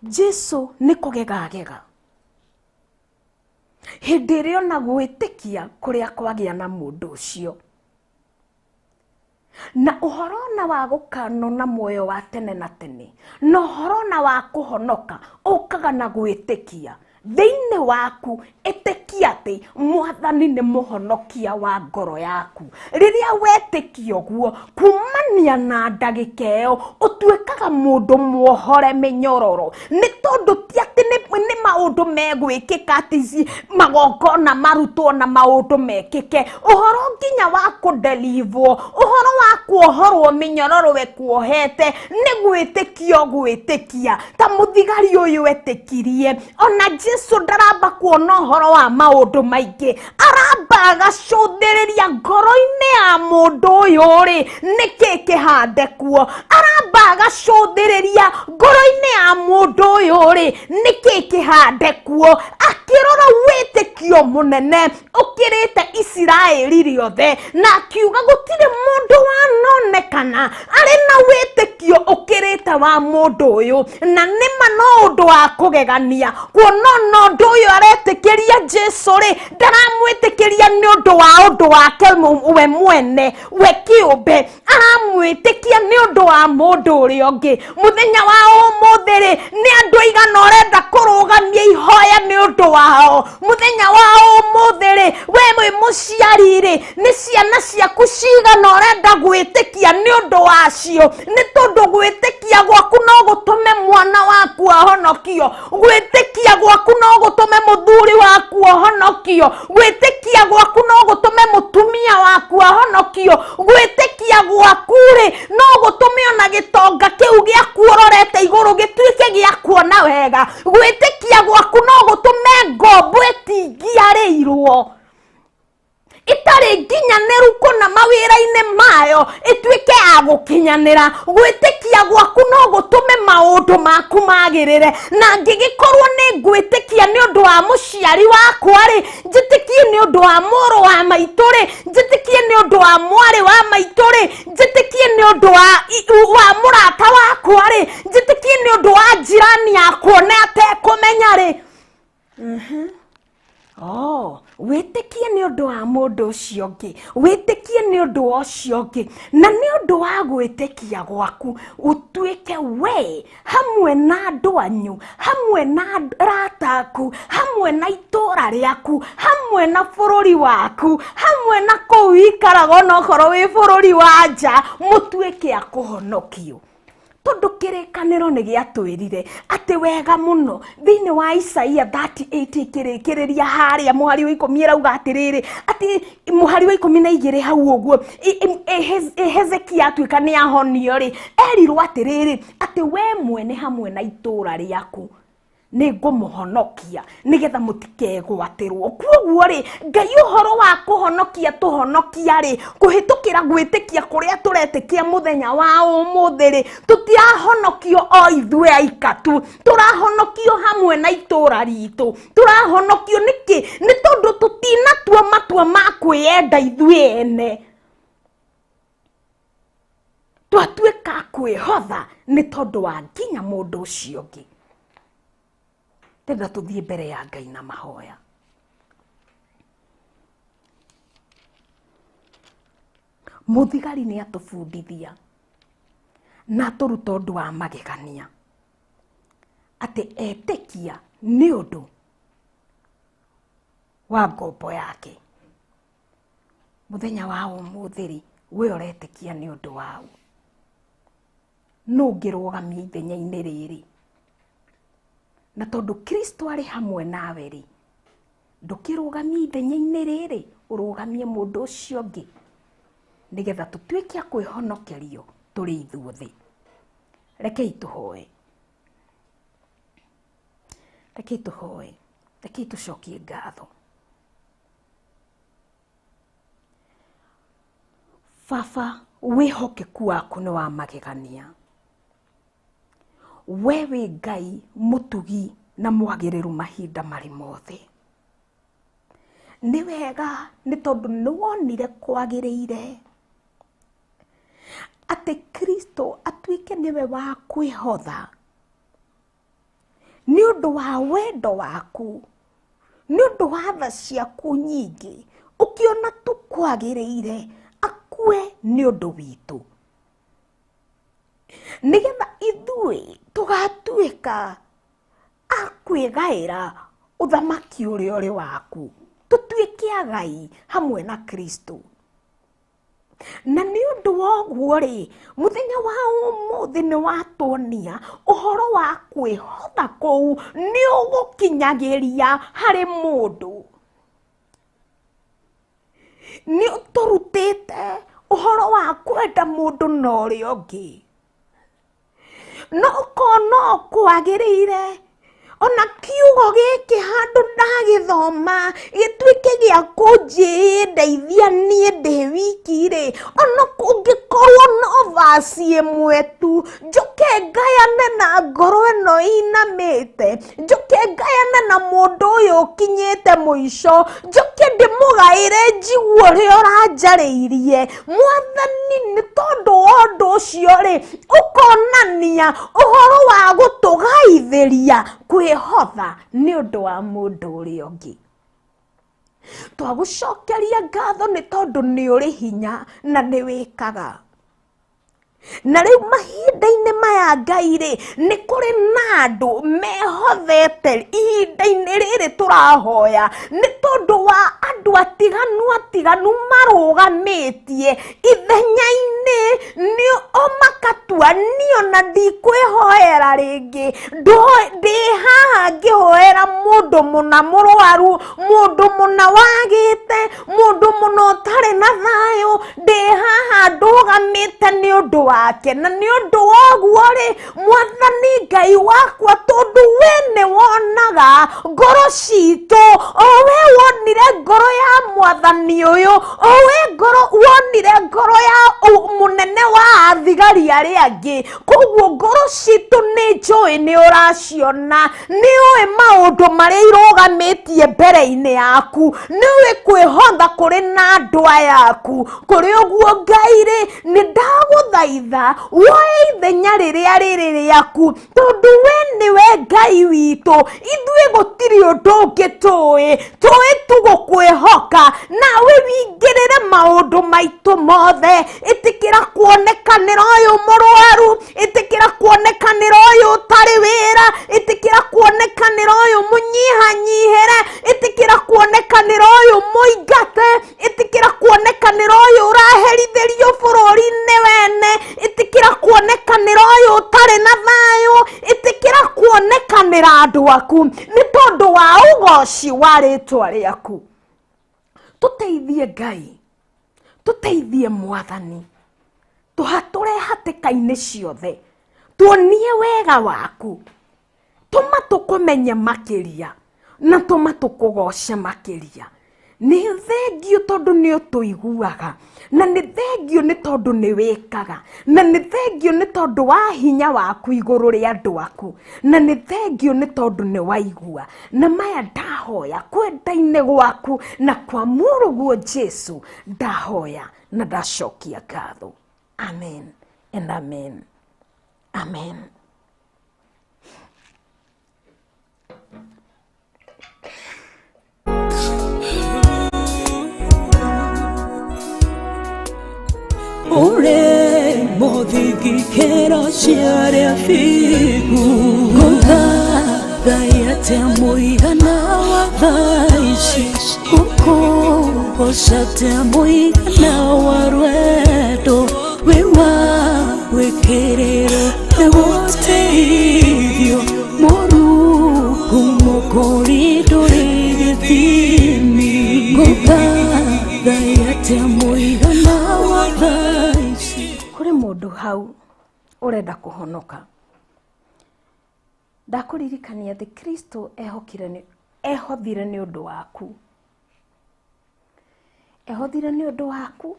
Jesu nĩ kũgegagega hĩndĩ ĩrĩa ona gwĩtĩkia kũrĩa kwagĩa na mũndũ ũcio, na ũhoro na wa gũkanwo na muoyo wa tene na tene, na ũhoro na wa kũhonoka ũkaga na gwĩtĩkia thĩinĩ waku. Ĩtĩkia atĩ Mwathani nĩ mũhonokia wa ngoro yaku. Rĩrĩa wetĩkia ũguo, kumania na ndagĩka ĩyo ũtuĩkaga mũndũ muohore mĩnyororo, nĩ tondũ ti atĩ nĩ maũndũ megwĩkĩka atĩ magongona marutwo na maũndũ mekĩke. Ũhoro nginya wa kũndelivwo, ũhoro wa kuohorwo mĩnyororo we kuohete nĩ gwĩtĩkia gwĩtĩkia ta mũthigari ũyũ etĩkirie. Ona Jesu ndaramba kuona ũhoro wa maũndũ maingĩ, aramba agacũthĩrĩria ngoro-inĩ ya mũndũ ũyũ rĩ nĩkĩ kĩhande kuo, aramba agacũthĩrĩria ngoro-inĩ ya mũndũ ũyũ rĩ nĩkĩ kĩhande kuo, akĩrora wĩtĩkio mũnene ũkĩrĩte Isiraeli rĩothe, na akiuga gũtirĩ mũndũ wanonekana arĩ na wĩtĩkio ũkĩrĩte wa mũndũ ũyũ. Na nĩma no ũndũ wa kũgegania kuona no ũndũ ũyũ aretĩkĩria Jesu rĩ ndaramwĩtĩkĩria aramwĩtĩkia nĩ ũndũ wa ũndũ wake we mwene we kĩũmbe, aramwĩtĩkia nĩ ũndũ wa mũndũ ũrĩa ũngĩ. Mũthenya wa ũmũthĩ rĩ, nĩ andũ aigana ũrenda kũrũgamia ihoya nĩ ũndũ wao? Mũthenya wa ũmũthĩ rĩ, we wĩ mũciari rĩ, nĩ ciana ciaku cigana ũrenda gwĩtĩkia nĩ ũndũ wacio? Nĩ tondũ gwĩtĩkia gwaku no gũtũme mwana waku ahonokio, gwĩtĩkia gwaku no gũtũme mũthuri waku ahonokio, gwĩtĩkia gwaku no gũtũme mũtumia waku ahonokio, gwĩtĩkia gwaku rĩ no gũtũme ona gĩtonga kĩu gĩaku ũrorete igũrũ gĩtuĩke gĩa kuona wega, gwĩtĩkia gwaku no gũtũme ngombo ĩtingiarĩirwo itarĩ nginyanĩru kũna mawĩra-inĩ mayo ĩtuĩke ya gũkinyanĩra. Gwĩtĩkia gwaku no gũtũme maũndũ maku magĩrĩre. Na ngĩgĩkorwo nĩ gwĩtĩkia nĩ ũndũ wa mũciari wakwa rĩ, njĩtĩkie nĩ ũndũ wa mũrũ wa maitũ rĩ, njĩtĩkie nĩ ũndũ wa mwarĩ wa maitũ rĩ, njĩtĩkie nĩ ũndũ wa mũrata wakwa rĩ, njĩtĩkie nĩ ũndũ wa njirani yakwa na atekũmenya rĩ. Wĩtĩkie nĩ ũndũ wa mũndũ ũcio ũngĩ, wĩtĩkie nĩ ũndũ wa ũcio ũngĩ, na nĩ ũndũ wa gwĩtĩkia gwaku ũtuĩke we hamwe na andũ anyu, hamwe na arata aku, hamwe na itũũra rĩaku, hamwe na bũrũri waku, hamwe na kũu ikaraga onokorwo wĩ bũrũri wa nja, mũtuĩke a kũhonokio. Tondũ kĩrĩkanĩro nĩ gĩatwĩrire atĩ wega mũno thĩinĩ wa Isaia 38 ikĩrĩkĩrĩria harĩa mũhari wa 10 ĩrauga atĩrĩrĩ, atĩ mũhari wa 12 hau ũguo Hezekia atuĩka nĩ ahonio rĩ, erirwo atĩrĩrĩ atĩ we mwene hamwe na itũũra rĩaku nĩ ngũmũhonokia nĩgetha mũtikegwatĩrwo. Kwoguo rĩ, Ngai ũhoro wa kũhonokia tũhonokia rĩ, kũhĩtũkĩra gwĩtĩkia kũrĩa tũretĩkia mũthenya wa ũmũthĩ rĩ, tũtirahonokio o ithuĩ aika tu, tũrahonokio hamwe na itũũra ritũ. Tũrahonokio nĩkĩ? Nĩ tondũ tũtinatua matua ma kwĩenda ithuĩ ene, twatuĩka kwĩhotha nĩ tondũ wa nginya mũndũ ũcio ũngĩ. Tenda tũthiĩ mbere ya Ngai na mahoya. Mũthigari nĩ atũbundithia na tũruta ũndũ wa magegania atĩ etĩkia nĩ ũndũ wa ngombo yake. Mũthenya wa ũmũthĩ rĩ, we ũretĩkia nĩ ũndũ wao. Nũ ũngĩrũgamia ithenya-inĩ rĩrĩ? Na tondũ Kristo arĩ hamwe nawe rĩ, ndũkĩrũgamia ithenya-inĩ rĩrĩ, ũrũgamie mũndũ ũcio ũngĩ nĩgetha tũtuĩke a kwĩhonokerio tũrĩ ithuothe. Rekei tũhoe. Rekei tũhoe. Rekei tũcokie ngatho. Baba, wĩhokeku waku nĩ wa magegania. We wĩ Ngai mũtugi na mwagĩrĩru mahinda marĩ mothe. Nĩ wega nĩ tondũ nĩ wonire kwagĩrĩire atĩ Kristo atuĩke nĩwe wa kwĩhotha nĩ ũndũ wa wendo waku, nĩ ũndũ wa tha ciaku nyingĩ, ũkĩona tũkwagĩrĩire akue nĩ ũndũ witũ, nĩgetha ithuĩ tũgatuĩka a kwĩgaĩra ũthamaki ũrĩa ũrĩ waku, tũtuĩke agai hamwe na Kristo. Na nĩ ũndũ wa ũguo rĩ, mũthenya wa ũmũthĩ nĩ watuonia ũhoro wa kwĩhotha kũu nĩ ũgũkinyagĩria harĩ mũndũ. Nĩ ũtũrutĩte ũhoro wa kwenda mũndũ na ũrĩa ũngĩ, no ũkona kwagĩrĩire ona kiugo gĩkĩ handũ ndagĩthoma gĩtuĩke gĩa kũnjĩndeithia niĩ ndĩ wiki rĩ, ona kũngĩkorwo no vasi ĩmwe tu, njoke ngayane na ngoro ĩno inamĩte, njoke ngayane na mũndũ ũyũ ũkinyĩte mũico, njoke ndĩmũgaĩre njigue ũrĩa ũranjarĩirie. Mwathani, nĩ tondũ wa ũndũ ũcio rĩ, ũkonania ũhoro wa gũtũgaithĩria kwĩhotha nĩ ũndũ wa mũndũ ũrĩa ũngĩ. twagucokeria ngatho nĩ tondũ nĩ ũrĩ hinya na nĩ wĩkaga. Na rĩu mahinda-inĩ maya Ngai-rĩ, nĩ kũrĩ na andũ mehothete ihinda-inĩ rĩrĩ tũrahoya nĩ tondũ wa andũ atiganu marũgamĩtie ithenya-inĩ nĩ o makatua niĩ ona ndikwĩhoera rĩngĩ, ndĩ haha ngĩhoera mũndũ mũna mũrwaru, mũndũ mũna wagĩte, mũndũ mũna ũtarĩ na thayũ, ndĩ haha ndũgamĩte nĩ ũndũ wake. Na nĩ ũndũ woguo-rĩ, Mwathani Ngai wakwa, tondũ we nĩ wonaga ngoro citũ, o we wonire ngoro ya Mwathani ũyũ, o we wonire ngoro ya mũnene wa thigari arĩa angĩ, koguo ngoro citũ nĩ njũĩ nĩ ũraciona, nĩ ũĩ maũndũ marĩa irũgamĩtie mbere-inĩ yaku, nĩ ũĩ kwĩhotha kũrĩ na andũ aya aku. Kũrĩ ũguo Ngai-rĩ, nĩ ndagũthaitha woe ithenya rĩrĩa rĩrĩ rĩaku, tondũ we nĩwe Ngai witũ, ithuĩ gũtirĩ ũndũ ũngĩ tũĩ tu gũkwĩhoka, nawe wingĩrĩre maũndũ maitũ mothe. Ĩtĩkĩra kuonekanĩra ũyũ mũrwaru, ĩtĩkĩra kuonekanĩra ũyũ ũtarĩ wĩra, ĩtĩkĩra kuonekanĩra ũyũ mũnyihanyihĩre, ĩtĩkĩra kuonekanĩra ũyũ mũingate, ĩtĩkĩra kuonekanĩra ũyũ ũraherithĩrio bũrũri-inĩ wene, ĩtĩkĩra kuonekanĩra ũyũ ũtarĩ na thayũ, ĩtĩkĩra kuonekanĩra andũ aku nĩ tondũ wa ũgoci wa rĩtwa rĩaku. Tũteithie Ngai, tũteithie Mwathani, tũhatũre hatĩka-inĩ ciothe, tuonie wega waku, tũma tũkũmenye makĩria na tũma tũkũgoce makĩria. Nĩ thengiũ tondũ nĩ ũtũiguaga, na nĩ thengiũ nĩ tondũ nĩ wĩkaga, na nĩ thengiũ nĩ tondũ wa hinya waku igũrũ rĩa andũ aku, na nĩ thengiũ nĩ tondũ nĩ waigua. Na maya ndahoya kwenda-inĩ gwaku na kwa mũrũguo Jesu ndahoya na ndacokia ngatho. Amen and amen. Amen. Ore modigi kera shiare figu Gayate muigana wa thaici Kukugoshate muigana wa rwedo Wewa wekerero Negoteithio Moruku mokoridore githimi Gayate muigana wa thaici. Kũrĩ mũndũ hau ũrenda kũhonoka. Ndakũririkania atĩ Kristo ehothire nĩ ũndũ waku. Ehothire nĩ ũndũ waku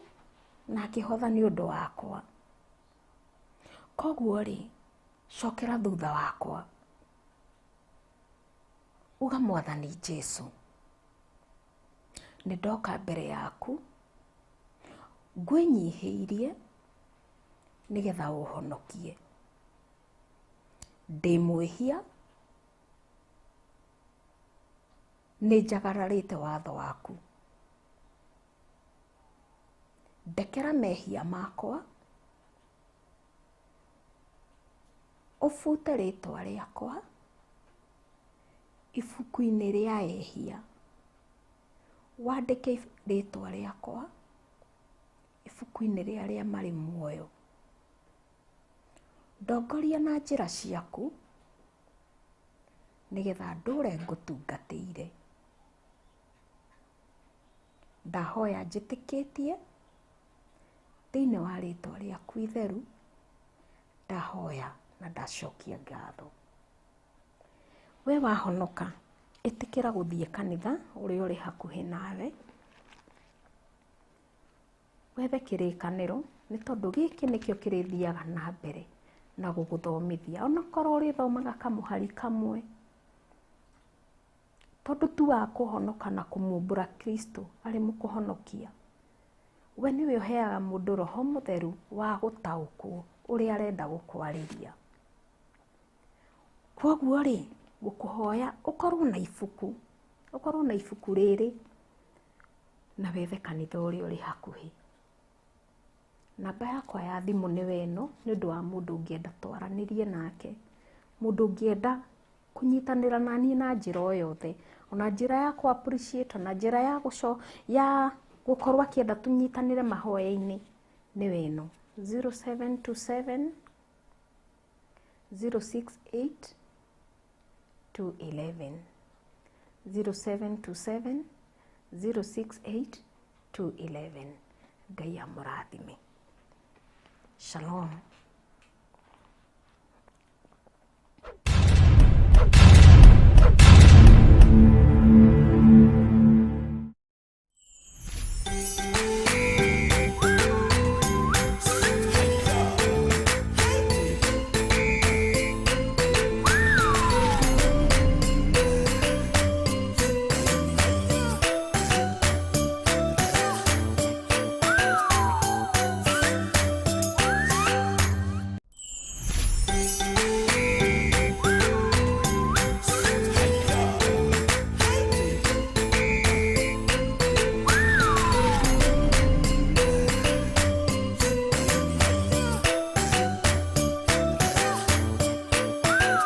na akĩhotha nĩ ũndũ wakwa. Koguo-rĩ, cokera thutha wakwa. Uga Mwathani Jesu, nĩ ndoka mbere yaku, ngwĩnyihĩirie nĩgetha ũhonokie. Ndĩ mwĩhia, nĩ njagararĩte watho waku. Ndekera mehia makwa, ũbute rĩtwa rĩakwa ibuku-inĩ rĩa ehia. Wandĩke rĩtwa rĩakwa ibuku-inĩ rĩa arĩa marĩ muoyo. Ndongoria na njĩra ciaku nĩgetha ndũre ngũtungatĩire. Ndahoya njĩtĩkĩtie thĩinĩ wa rĩtwa rĩaku itheru, ndahoya na ndacokia ngatho. We wahonoka, ĩtĩkĩra gũthiĩ kanitha ũrĩa ũrĩ hakuhĩ nawe, wethe kĩrĩkanĩro, nĩ tondũ gĩkĩ nĩkĩo kĩrĩthiaga na mbere na gũgũthomithia. Onakorwo ũrĩthomaga kamũhari kamwe, tondũ tu wa kũhonoka na kũmumbũra Kristo arĩ mũkũhonokia. We nĩwe ũheaga mũndũ Roho Mũtheru wa gũtaũkwo ũrĩa arenda gũkwarĩria. Koguo-rĩ, gũkũhoya ũkorwo na ibuku rĩrĩ, na wethe kanitha ũrĩa ũrĩ hakuhĩ. Namba yakwa ya thimũ nĩ weno, nĩ ũndũ wa mũndũ ũngĩenda twaranĩrie nake, mũndũ ũngĩenda kũnyitanĩra naniĩ na njĩra o yothe, ona njĩra ya kũ appreciate, ona njĩra ya gũkorwo akĩenda tũnyitanĩre mahoya-inĩ, nĩ weno 0727 068 211 0727 068 211. Ngai amũrathime. Shalom.